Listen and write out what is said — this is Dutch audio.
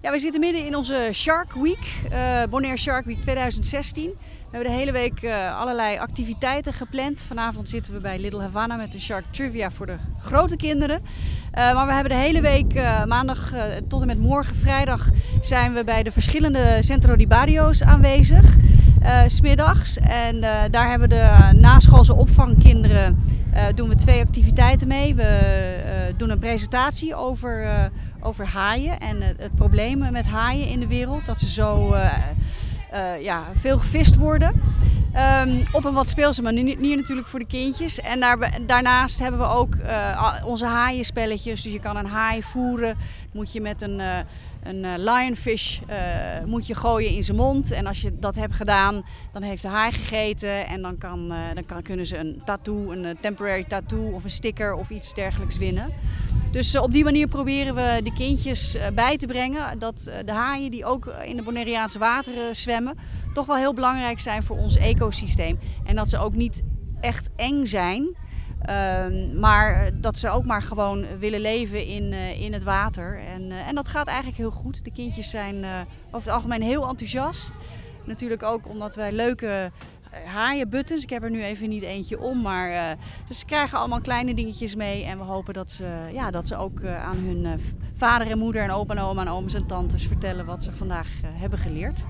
Ja, we zitten midden in onze Shark Week, Bonaire Shark Week 2016. We hebben de hele week allerlei activiteiten gepland. Vanavond zitten we bij Little Havana met de Shark Trivia voor de grote kinderen. Maar we hebben de hele week, maandag tot en met morgen vrijdag, zijn we bij de verschillende Centro de Barrios aanwezig. 's Middags. En daar hebben we de naschoolse opvangkinderen doen we 2 activiteiten mee. We doen een presentatie over haaien en het probleem met haaien in de wereld. Dat ze zo veel gevist worden. Op een wat speelse manier natuurlijk voor de kindjes. En daarnaast hebben we ook onze haaienspelletjes. Dus je kan een haai voeren. Moet je met een lionfish moet je gooien in zijn mond. En als je dat hebt gedaan, dan heeft de haai gegeten. En dan kunnen ze een tattoo, een temporary tattoo of een sticker of iets dergelijks winnen. Dus op die manier proberen we de kindjes bij te brengen dat de haaien die ook in de Bonaireaanse wateren zwemmen, toch wel heel belangrijk zijn voor ons ecosysteem. En dat ze ook niet echt eng zijn, maar dat ze ook maar gewoon willen leven in het water. En dat gaat eigenlijk heel goed. De kindjes zijn over het algemeen heel enthousiast. Natuurlijk ook omdat wij leuke haaienbuttons. Ik heb er nu even niet eentje om, maar dus ze krijgen allemaal kleine dingetjes mee. En we hopen dat ze ook aan hun vader en moeder en opa en oma en ooms en tantes vertellen wat ze vandaag hebben geleerd.